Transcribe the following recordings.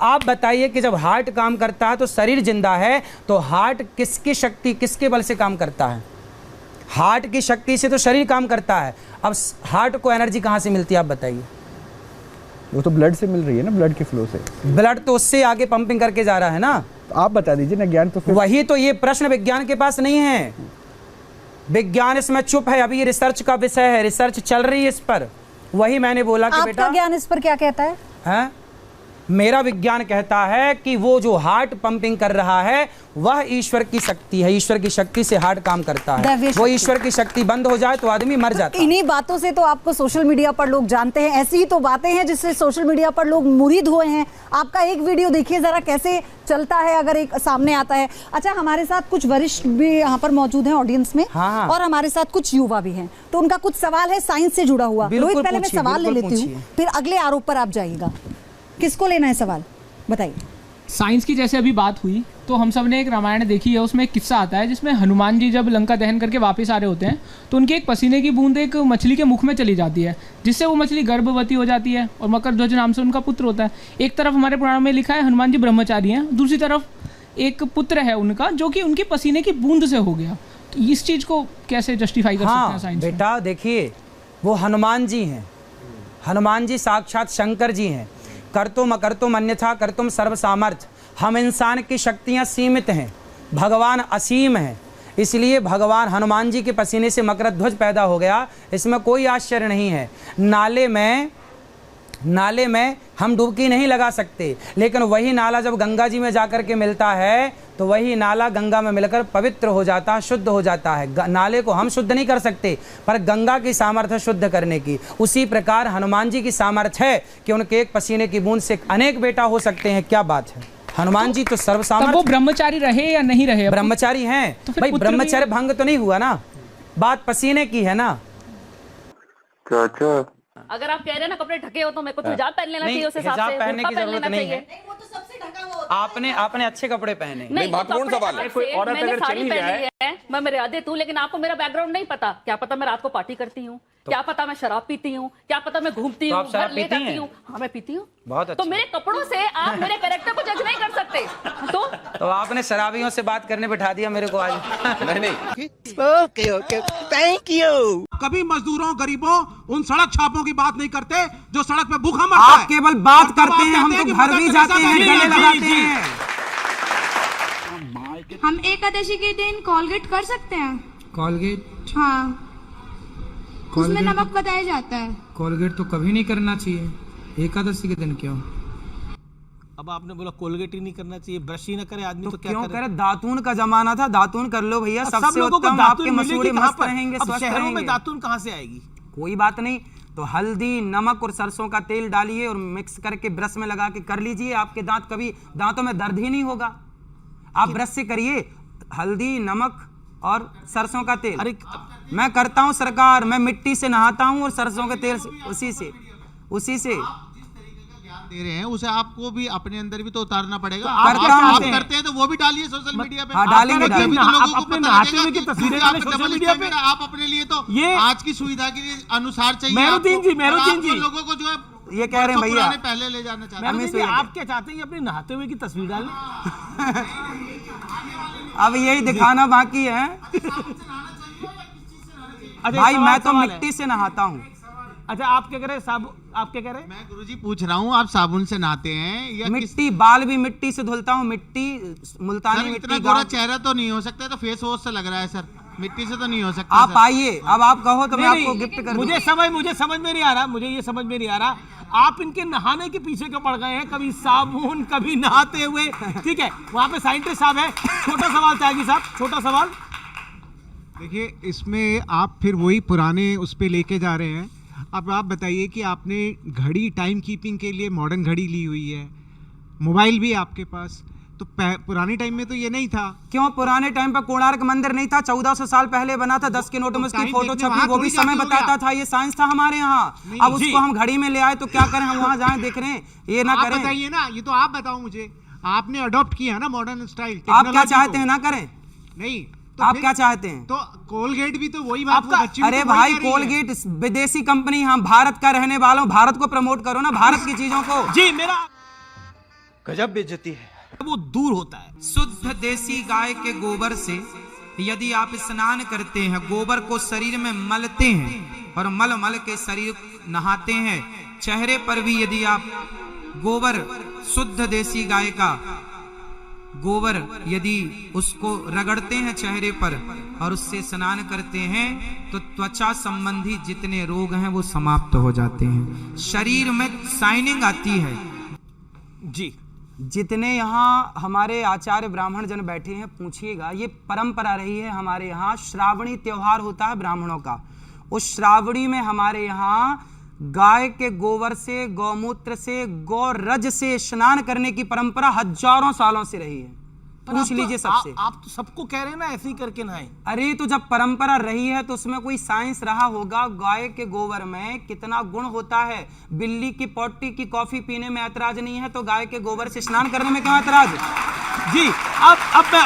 आप बताइए कि जब हार्ट काम करता है तो शरीर जिंदा है, तो हार्ट किसकी शक्ति, किसके बल से काम करता है? हार्ट की शक्ति से तो शरीर काम करता है। अब हार्ट को एनर्जी कहाँ से मिलती है आप बताइए? वो तो ब्लड से मिल रही है ना, ब्लड के फ्लो से। ब्लड तो उससे आगे पंपिंग करके जा रहा है ना। तो आप बता दीजिए ना, ज्ञान तो फिर वही तो, ये प्रश्न विज्ञान के पास नहीं है। विज्ञान इसमें चुप है, अभी ये रिसर्च का विषय है, रिसर्च चल रही है इस पर। वही मैंने बोला कि बेटा, आपका ज्ञान इस पर क्या कहता है? मेरा विज्ञान कहता है कि वो जो हार्ट पंपिंग कर रहा है वह ईश्वर की शक्ति है। ईश्वर की शक्ति से हार्ट काम करता है। वो ईश्वर की शक्ति बंद हो जाए तो आदमी मर जाता है। इन्हीं बातों से तो आपको सोशल मीडिया पर लोग जानते हैं। ऐसी ही तो बातें हैं जिससे सोशल मीडिया पर लोग मुरीद हुए हैं। आपका एक वीडियो देखिए जरा कैसे चलता है, अगर एक सामने आता है। अच्छा, हमारे साथ कुछ वरिष्ठ भी यहाँ पर मौजूद हैं ऑडियंस में। हाँ। और हमारे साथ कुछ युवा भी हैं, तो उनका कुछ सवाल है साइंस से जुड़ा हुआ। रोहित, पहले मैं सवाल ले लेती हूँ, फिर अगले आरोप पर आप जाइएगा। किसको लेना है सवाल, बताइए। साइंस की जैसे अभी बात हुई तो हम सब ने एक रामायण देखी है, उसमें एक किस्सा आता है जिसमें हनुमान जी जब लंका दहन करके वापस आ रहे होते हैं तो उनकी एक पसीने की बूंद एक मछली के मुख में चली जाती है, जिससे वो मछली गर्भवती हो जाती है और मकर ध्वज नाम से उनका पुत्र होता है। एक तरफ हमारे पुराण में लिखा है हनुमान जी ब्रह्मचारी हैं, दूसरी तरफ एक पुत्र है उनका जो कि उनकी पसीने की बूंद से हो गया। तो इस चीज़ को कैसे जस्टिफाई कर सकते हैं साइंस? बेटा देखिए, वो हनुमान जी हैं, हनुमान जी साक्षात शंकर जी हैं। कर्तुम अकर्तुम अन्यथा कर्तुम सर्व सामर्थ्य। हम इंसान की शक्तियां सीमित हैं, भगवान असीम हैं। इसलिए भगवान हनुमान जी के पसीने से मकर ध्वज पैदा हो गया, इसमें कोई आश्चर्य नहीं है। नाले में हम डुबकी नहीं लगा सकते, लेकिन वही नाला जब गंगा जी में जाकर के मिलता है तो वही नाला गंगा में मिलकर पवित्र हो जाता है, शुद्ध हो जाता है। नाले को हम शुद्ध नहीं कर सकते, पर गंगा की सामर्थ्य शुद्ध करने की। उसी प्रकार हनुमान जी की सामर्थ्य है कि उनके एक पसीने की बूंद से अनेक बेटा हो सकते हैं। क्या बात है, हनुमान जी तो सर्वसामर्थ्य। वो ब्रह्मचारी रहे या नहीं रहे? ब्रह्मचारी हैं तो भाई, ब्रह्मचर्य भंग तो नहीं हुआ ना, बात पसीने की है ना। अगर आप कह रहे हैं ना कपड़े ढके हो तो मेरे को तो हिजाब पहन लेना चाहिए, उस हिसाब से पहनने की जरूरत नहीं है। वो तो सबसे ढका हुआ आपने अच्छे कपड़े पहने। नहीं, महत्वपूर्ण सवाल है। कोई औरत अगर चली जाए, मैं मर्यादा दूं, लेकिन आपको मेरा बैकग्राउंड नहीं पता। क्या पता मैं रात को पार्टी करती हूँ, क्या पता मैं शराब पीती हूँ, क्या पता मैं घूमती हूँ, घर ले जाती हूँ। हाँ, मैं पीती हूँ। बहुत अच्छा। तो मेरे कपड़ों से आप मेरे कैरेक्टर को जज नहीं कर सकते। तो आपने शराबियों से बात करने बिठा दिया मेरे को आज। नहीं। Okay, thank you. कभी मजदूरों, गरीबों, उन सड़क छापों की बात नहीं करते जो सड़क पे भूखा मरता है। आप केवल बात करते हैं, हम तो घर भी जाते हैं, गले लगाते हैं। हम एकादशी के दिन कोलगेट कर सकते हैं? कोलगेट? हाँ, उसमें नमक बताया जाता है। कोलगेट तो कभी नहीं करना चाहिए, एकादशी के दिन क्यों? अब आपने बोला कोलगेट ही नहीं करना चाहिए, ब्रश ही ना करे आदमी तो क्या क्यों करे? दातून का जमाना था, दातून कर लो भैया, सबसे उत्तम। आपके मसूड़े मस्त रहेंगे, स्वस्थ शहरों में रहेंगे। दातून कहाँ से आएगी? कोई बात नहीं, तो हल्दी, नमक और सरसों का तेल डालिए और मिक्स करके ब्रश में लगा के कर लीजिए। आपके दांत कभी, दांतों में दर्द ही नहीं होगा। आप ब्रश से करिए, हल्दी, नमक और सरसों का तेल। अरे मैं करता हूँ सरकार, मैं मिट्टी से नहाता हूँ और सरसों के तेल से, उसी से दे रहे हैं, उसे आपको भी अपने अंदर भी तो उतारना पड़ेगा। आप करते हैं तो वो भी डालिए सोशल मीडिया पे। हाँ, डालेंगे। अपने नहाते हुए की तस्वीरें डालें सोशल मीडिया पे। आप अपने लिए तो ये आज की सुविधा के लिए अनुसार चाहिए। मेहरुद्दीन जी लोगों को जो है ये कह रहे हैं भैया, पहले ले जाना चाहते हैं। आप क्या चाहते हैं, अपने नहाते हुए की तस्वीर डालें? अब यही दिखाना बाकी है भाई। मैं तो मिट्टी से नहाता हूँ। अच्छा, आप क्या कह रहे हैं? आप क्या कह रहे हैं? मैं गुरुजी पूछ रहा हूँ, आप साबुन से नहाते हैं या मिट्टी? बाल भी मिट्टी से धुलता हूँ, मिट्टी, मुल्तानी मिट्टी। इतना गोरा चेहरा तो नहीं हो सकता, तो फेस वॉश से लग रहा है सर, मिट्टी से तो नहीं हो सकता। आप आइए, अब आप कहो तो मैं आपको गिफ्ट कर दूं। मुझे समझ में नहीं आ रहा, मुझे ये समझ में नहीं आ रहा, आप इनके नहाने के पीछे क्यों पड़ गए हैं? कभी साबुन, कभी नहाते हुए। ठीक है, वहाँ पे साइंटिस्ट साहब है, छोटा सवाल त्यागी साहब, छोटा सवाल। देखिए, इसमें आप फिर वही पुराने उस पे लेके जा रहे हैं। अब आप बताइए कि आपने घड़ी, टाइम कीपिंग के लिए मॉडर्न घड़ी ली हुई है, मोबाइल भी आपके पास, तो पुराने टाइम में तो ये नहीं था। क्यों? पुराने टाइम पर कोणार्क मंदिर नहीं था? 1400 साल पहले बना था, 10 के नोटों में उसकी फोटो छपी, वो भी समय बताता था। ये साइंस था हमारे यहाँ। अब उसको हम घड़ी में ले आए तो क्या करें? हम वहाँ जाएं, देख रहे हैं, ये ना करें। बताइए ना, ये तो आप बताओ मुझे, आपने अडॉप्ट किया ना मॉडर्न स्टाइल। आप क्या चाहते हैं, ना करें? नहीं तो आप क्या चाहते हैं? तो कोलगेट भी तो वही बात। अरे भाई, कोलगेट विदेशी कंपनी, हम भारत का रहने वालों, भारत को प्रमोट करो ना, भारत की चीजों को। जी, मेरा गजब बेइज्जती है। वो दूर होता है। शुद्ध देसी गाय के गोबर से यदि आप स्नान करते हैं, गोबर को शरीर में मलते हैं और मल मल के शरीर नहाते हैं, चेहरे पर भी यदि आप गोबर, शुद्ध देसी गाय का गोबर यदि उसको रगड़ते हैं चेहरे पर और उससे स्नान करते हैं तो त्वचा संबंधी जितने रोग हैं वो समाप्त हो जाते हैं, शरीर में शाइनिंग आती है। जी, जितने यहाँ हमारे आचार्य ब्राह्मण जन बैठे हैं, पूछिएगा, ये परंपरा रही है हमारे यहाँ, श्रावणी त्योहार होता है ब्राह्मणों का, उस श्रावणी में हमारे यहाँ गाय के गोबर से, गौमूत्र से, गौरज से स्नान करने की परंपरा हजारों सालों से रही है। पूछ लीजिए सबसे। आप तो सबको कह रहे हैं ना ऐसे ही करके नहाएं। अरे तो जब परंपरा रही है तो उसमें कोई साइंस रहा होगा। गाय के गोबर में कितना गुण होता है। बिल्ली की पोटी की कॉफी पीने में ऐतराज नहीं है तो गाय के गोबर से स्नान करने में क्यों ऐतराज? जी, अब मैं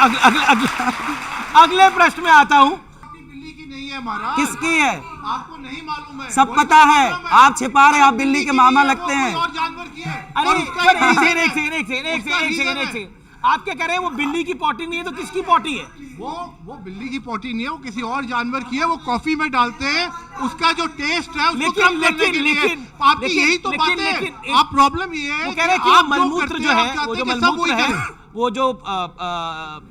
अगले प्रश्न में आता हूँ। बिल्ली की नहीं है महाराज। किसकी है? आपको नहीं मालूम है? सब पता है, आप छिपा रहे, आप बिल्ली के मामा लगते हैं। और जानवर की है। अरे एक सेकंड, आप क्या कह रहे हैं? वो बिल्ली की पोटी नहीं है तो किसकी पोटी है? वो बिल्ली की पोटी नहीं है, वो किसी और जानवर की है। वो कॉफी में डालते हैं, उसका जो टेस्ट है उसको कम करने के लिए। आपकी यही तो बात है। आप प्रॉब्लम ये है, वो कह रहे हैं कि मलमूत्र जो है, वो जो मलमूत्र है, वो जो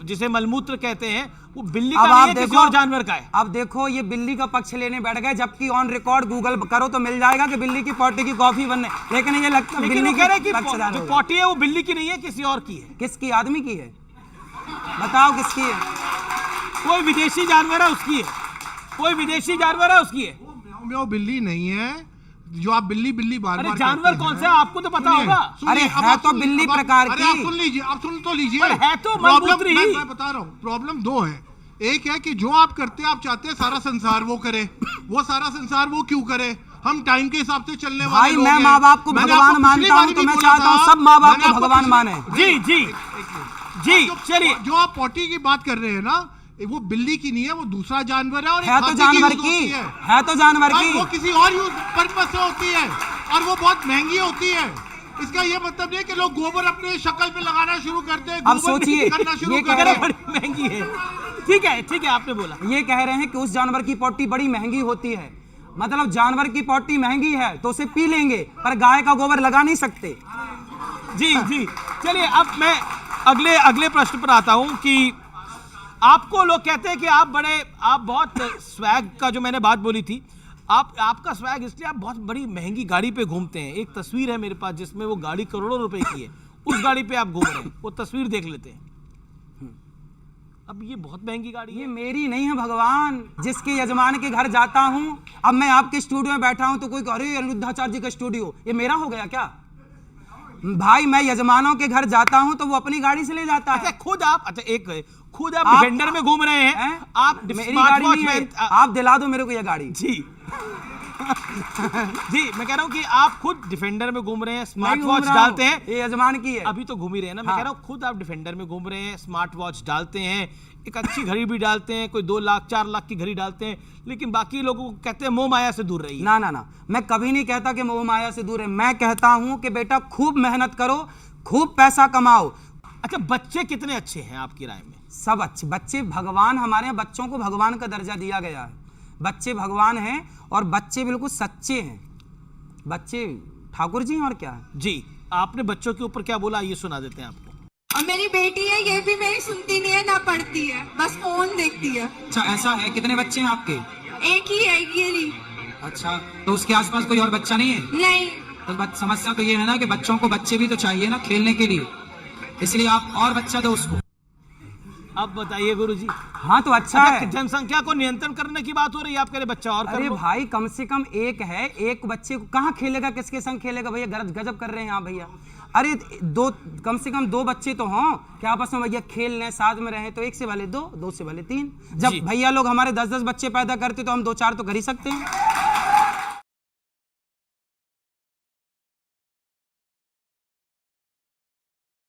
जिसे मलमूत्र कहते हैं, वो बिल्ली का नहीं है, किसी और जानवर का है। अब देखो, ये बिल्ली का पक्ष लेने बैठ गए, जबकि ऑन रिकॉर्ड गूगल करो तो मिल जाएगा कि बिल्ली की पोटी की कॉफी बनने, लेकिन ये लगता है बिल्ली की जो पोटी है वो बिल्ली की नहीं है, किसी और की है। किसकी? आदमी की है? बताओ किसकी है? कोई विदेशी जानवर है उसकी है, कोई विदेशी जानवर है उसकी है। वो बिल्ली नहीं है जो आप बिल्ली बिल्ली बार बार जानवर कौन सा है आपको तो पता होगा। अरे है तो बिल्ली प्रकार की। आप सुन लीजिए, आप सुन तो लीजिए। है तो मलमूत्र ही। मैं बता रहा हूँ, प्रॉब्लम दो है। एक है कि जो आप करते हैं, आप चाहते हैं सारा संसार वो करे, वो सारा संसार वो क्यों करे? हम टाइम के हिसाब से चलने वाले भाई, मैं माँ बाप को भगवान मानता हूँ तो मैं चाहता हूँ सब माँ बाप को भगवान माने। जी जी जी, चलिए। जो आप पोटी की बात कर रहे हैं ना, वो बिल्ली की नहीं है, वो दूसरा जानवर है। और है तो जानवर की है तो जानवर की, वो किसी और यूज पर्पस से होती है और वो बहुत महंगी होती है। इसका ये मतलब नहीं कि लोग गोबर अपने शक्ल पे लगाना शुरू करते हैं। अब सोचिए, ये कह रहे हैं महंगी है। ठीक है, आपने बोला। ये कह रहे हैं कि उस जानवर की पोटी बड़ी महंगी होती है, मतलब जानवर की पोटी महंगी है तो उसे पी लेंगे, पर गाय का गोबर लगा नहीं सकते। जी जी, चलिए अब मैं अगले प्रश्न पर आता हूं कि आपको लोग कहते हैं कि आप बहुत स्वैग का, जो मैंने बात बोली थी, आपका स्वैग इसलिए आप बहुत बड़ी महंगी गाड़ी पे घूमते हैं। एक तस्वीर है मेरे पास जिसमें वो गाड़ी करोड़ों रुपए की है, उस गाड़ी पे आप घूम रहे हैं, वो तस्वीर देख लेते हैं। अब ये बहुत महंगी गाड़ी है। ये मेरी नहीं है भगवान, जिसके यजमान के घर जाता हूँ। अब मैं आपके स्टूडियो में बैठा हूँ तो कोई अरे अनिरुद्धाचार्य जी का स्टूडियो, ये मेरा हो गया क्या? भाई, मैं यजमानों के घर जाता हूँ तो वो अपनी गाड़ी से ले जाता है। खुद आप डिफेंडर में घूम रहे हैं, आप मेरी गाड़ी नहीं है, आप दिला दो मेरे को ये गाड़ी। जी जी, मैं कह रहा हूँ कि आप खुद डिफेंडर में घूम रहे हैं, स्मार्ट वॉच डालते हैं। ये यजमान की है, अभी तो घूम ही रहे हैं ना। मैं कह रहा हूँ खुद आप डिफेंडर में घूम रहे हैं, स्मार्ट वॉच डालते हैं, एक अच्छी घड़ी भी डालते हैं, कोई 2 लाख 4 लाख की घड़ी डालते हैं, लेकिन बाकी लोगों को कहते हैं मोह माया से दूर रहिए। ना, मैं कभी नहीं कहता कि मोह माया से दूर है। मैं कहता हूँ कि बेटा खूब मेहनत करो, खूब पैसा कमाओ। अच्छा, बच्चे कितने अच्छे हैं आपकी राय में? सब अच्छे बच्चे, भगवान, हमारे यहाँ बच्चों को भगवान का दर्जा दिया गया है। बच्चे भगवान हैं और बच्चे बिल्कुल सच्चे हैं, बच्चे ठाकुर जी। और क्या है जी, आपने बच्चों के ऊपर क्या बोला, ये सुना देते हैं आपको। और मेरी बेटी है, ये भी मेरी सुनती नहीं है ना पढ़ती है, बस फोन देखती है। अच्छा, ऐसा है? कितने बच्चे हैं आपके? एक ही है, ये नहीं। अच्छा, तो उसके आसपास कोई और बच्चा नहीं है? नहीं। तो समस्या तो ये है ना कि बच्चों को बच्चे भी तो चाहिए ना खेलने के लिए, इसलिए आप और बच्चा दो उसको। अब बताइए गुरुजी। हाँ तो अच्छा है। जनसंख्या को नियंत्रण करने की बात हो रही है, आप कह रहे बच्चा और अरे भाई, कम से कम एक है, एक बच्चे को कहाँ खेलेगा, किसके संग खेलेगा भैया? गजब कर रहे हैं आप भैया। अरे कम से कम 2 बच्चे तो हों कि आपस में भैया खेल लें, साथ में रहें। तो 1 से भले 2, 2 से भले 3। जब भैया लोग हमारे 10-10 बच्चे पैदा करते तो हम 2-4 तो कर ही सकते हैं।